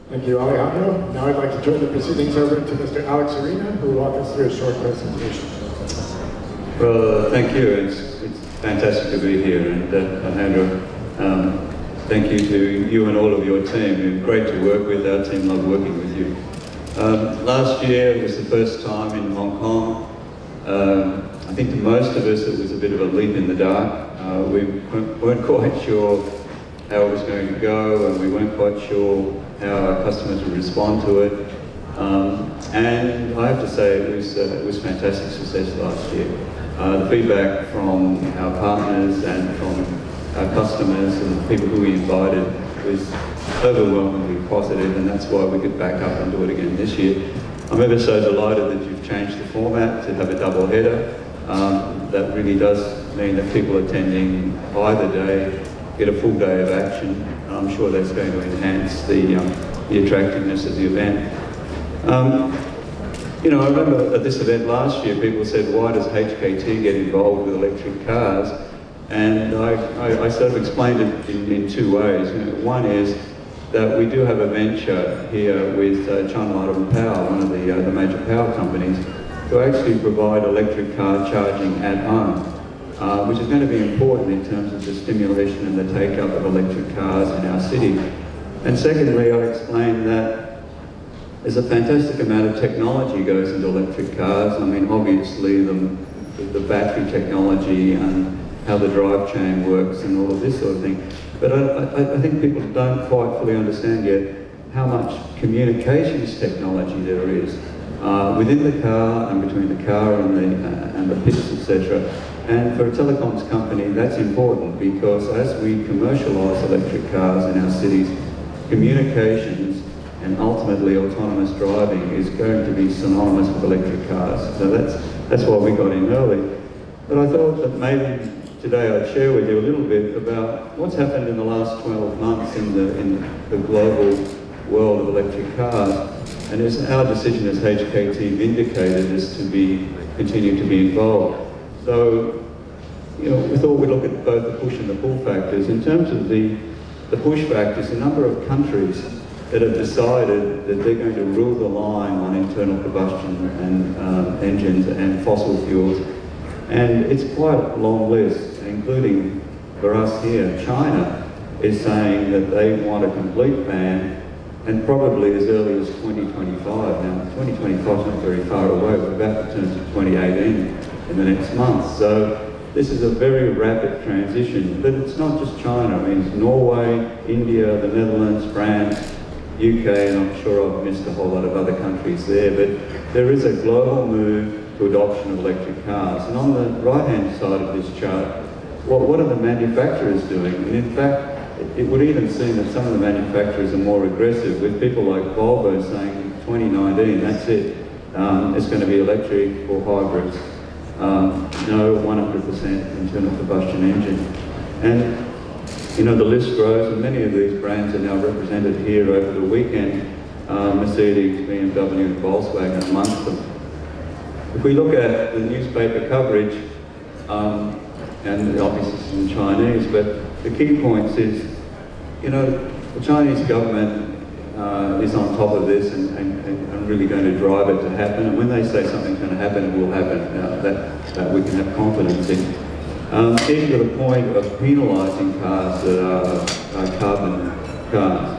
Thank you, Alejandro. Now I'd like to turn the proceedings over to Mr. Alex Arena, who will walk us through a short presentation. Well, thank you. It's fantastic to be here, and Alejandro, thank you to you and all of your team. You're great to work with. Our team loved working with you. Last year was the first time in Hong Kong. I think to most of us it was a bit of a leap in the dark. We weren't quite sure how it was going to go, and we weren't quite sure how our customers would respond to it. And I have to say it was fantastic success last year. The feedback from our partners and from our customers and the people who we invited was overwhelmingly positive, and that's why we could back up and do it again this year. I'm ever so delighted that you've changed the format to have a double header. That really does mean that people attending either day get a full day of action. I'm sure that's going to enhance the attractiveness of the event. You know, I remember at this event last year, people said, why does HKT get involved with electric cars? And I sort of explained it in two ways. You know, one is that we do have a venture here with China Light Power, one of the major power companies, to actually provide electric car charging at home, which is going to be important in terms of the stimulation and the take-up of electric cars in our city. And secondly, I explained that there's a fantastic amount of technology goes into electric cars. I mean, obviously the battery technology and how the drive chain works and all of this sort of thing. But I think people don't quite fully understand yet how much communications technology there is within the car and between the car and the pits, etc. And for a telecoms company, that's important because as we commercialise electric cars in our cities, communications and ultimately autonomous driving is going to be synonymous with electric cars. So that's why we got in early. But I thought that maybe today I'd share with you a little bit about what's happened in the last 12 months in the global world of electric cars. And it's our decision as HKT vindicated is to continue to be involved. So, you know, we thought we'd look at both the push and the pull factors. In terms of the push factors, a number of countries that have decided that they're going to rule the line on internal combustion and engines and fossil fuels. And it's quite a long list, including for us here. China is saying that they want a complete ban, and probably as early as 2025. Now, 2025 is not very far away. We're about to turn to 2018 in the next month. So this is a very rapid transition. But it's not just China. I mean, it's Norway, India, the Netherlands, France, UK, and I'm sure I've missed a whole lot of other countries there. But there is a global move to adoption of electric cars. And on the right-hand side of this chart, what are the manufacturers doing? And in fact, it would even seem that some of the manufacturers are more aggressive, with people like Volvo saying 2019, that's it. It's going to be electric or hybrids. No 100% internal combustion engine. And you know, the list grows, and many of these brands are now represented here over the weekend. Mercedes, BMW, and Volkswagen amongst them. If we look at the newspaper coverage, and obviously this is in Chinese, but the key points is, you know, the Chinese government is on top of this and really going to drive it to happen. And when they say something's going to happen, it will happen. That we can have confidence in. Even to the point of penalising cars that are carbon cars.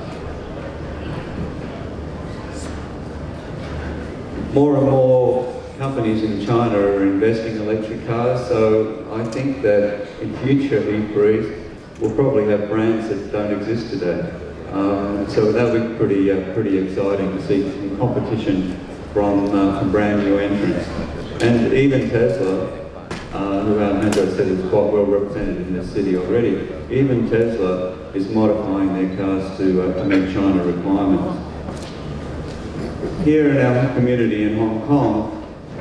More and more companies in China are investing in electric cars, so I think that in future E3s we'll probably have brands that don't exist today. So that'll be pretty exciting to see some competition from brand new entrants. And even Tesla, who Alejandro said is quite well represented in the city already, even Tesla is modifying their cars to meet China requirements. Here in our community in Hong Kong,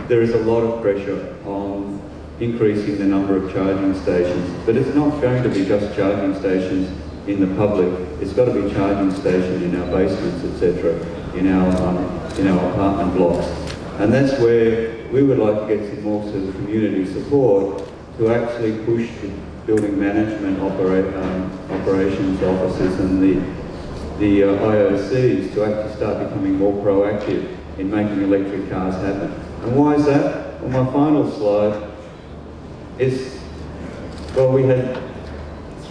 there is a lot of pressure on increasing the number of charging stations, but it's not going to be just charging stations in the public. It's got to be charging stations in our basements, etc., in our apartment blocks. And that's where we would like to get some more sort of community support to actually push the building management operations offices and the the IOCs to actually start becoming more proactive in making electric cars happen. And why is that? On my final slide is, well, we had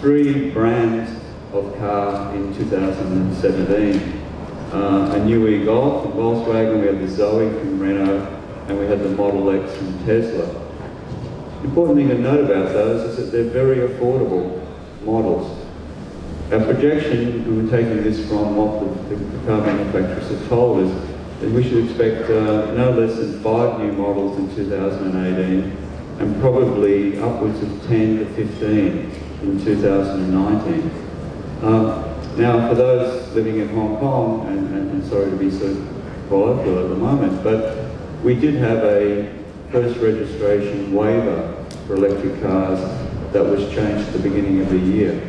3 brands of car in 2017. A new e-Golf from Volkswagen, we had the Zoe from Renault, and we had the Model X from Tesla. The important thing to note about those is that they're very affordable models. Our projection, we were taking this from what the car manufacturers have told us, that we should expect no less than 5 new models in 2018, and probably upwards of 10 to 15 in 2019. Now, for those living in Hong Kong, and sorry to be so colloquial at the moment, but we did have a first registration waiver for electric cars that was changed at the beginning of the year.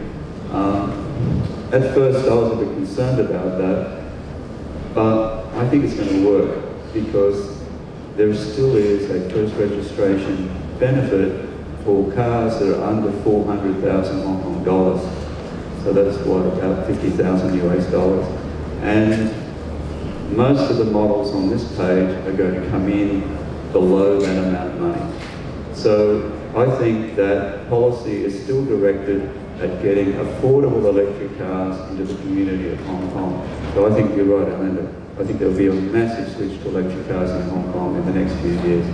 At first I was a bit concerned about that, but I think it's going to work because there still is a first registration benefit for cars that are under 400,000 Hong Kong dollars. So that's what, about 50,000 US dollars. And most of the models on this page are going to come in below that amount of money. So I think that policy is still directed at getting affordable electric cars into the community of Hong Kong. So I think you're right, Amanda. I think there'll be a massive switch to electric cars in Hong Kong in the next few years.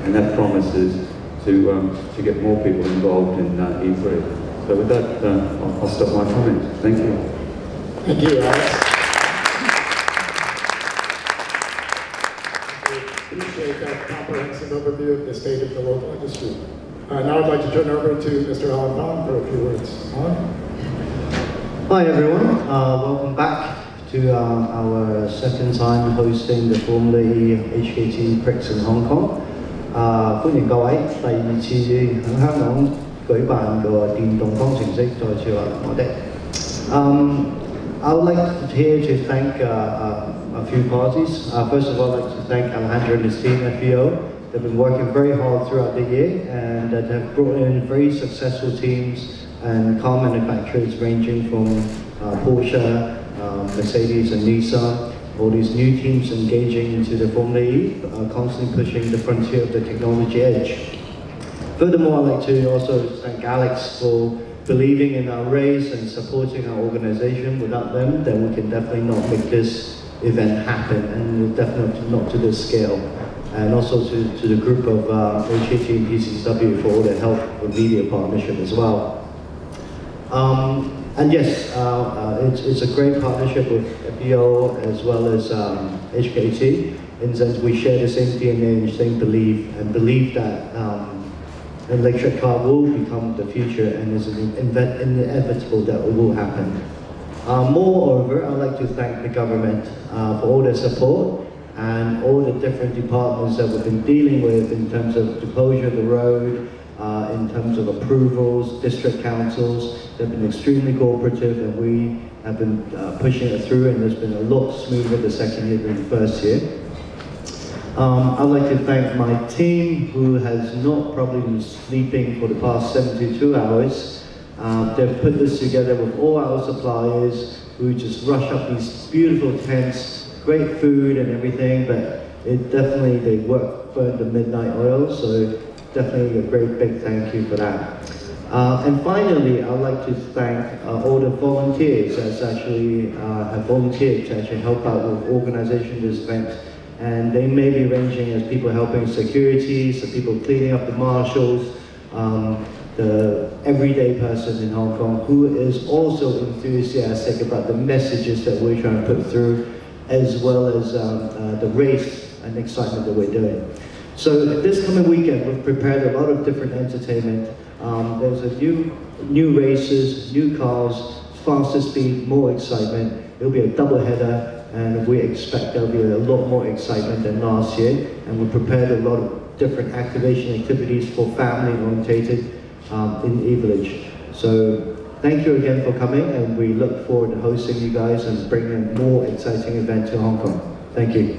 And that promises to get more people involved in e-Freight. So with that, I'll stop my comments. Thank you. Thank you, Alex. We appreciate that comprehensive overview of the state of the local industry. Now I'd like to turn over to Mr. Alan Bond for a few words. Alan? Hi everyone, welcome back to our second time hosting the Formula E HKT Prix in Hong Kong. 歡迎各位第二次喺香港舉辦個電動方程式再次話我哋。I would like here to thank a few parties. First of all, I'd like to thank Alejandro and his team at FIO. They've been working very hard throughout the year and have brought in very successful teams and car manufacturers ranging from Porsche, Mercedes and Nissan. All these new teams engaging into the Formula E, constantly pushing the frontier of the technology edge. Furthermore, I'd like to also thank Alex for believing in our race and supporting our organization. Without them, then we can definitely not make this event happen, and definitely not to this scale. And also to the group of HKT and PCW for all their help with media partnership as well. And yes, it's a great partnership with FIO as well as HKT, in the sense we share the same DNA and same belief, and believe that an electric car will become the future and is inevitable that it will happen. Moreover, I'd like to thank the government for all their support and all the different departments that we've been dealing with in terms of the closure of the road, in terms of approvals, district councils. They've been extremely cooperative and we have been pushing it through, and it's been a lot smoother the second year than the first year. I'd like to thank my team who has not probably been sleeping for the past 72 hours. They've put this together with all our suppliers who just rush up these beautiful tents, great food and everything, but they burned the midnight oil, so definitely a great big thank you for that. And finally, I'd like to thank all the volunteers that actually have volunteered to actually help out with organisation of this event. And they may be ranging as people helping security, so people cleaning up the marshals, the everyday person in Hong Kong who is also enthusiastic about the messages that we're trying to put through, as well as the race and excitement that we're doing. So this coming weekend, we've prepared a lot of different entertainment. There's a new races, new cars, faster speed, more excitement. It'll be a double header, and we expect there'll be a lot more excitement than last year. And we prepared a lot of different activation activities for family-orientated in E-Village. So thank you again for coming, and we look forward to hosting you guys and bringing a more exciting event to Hong Kong. Thank you.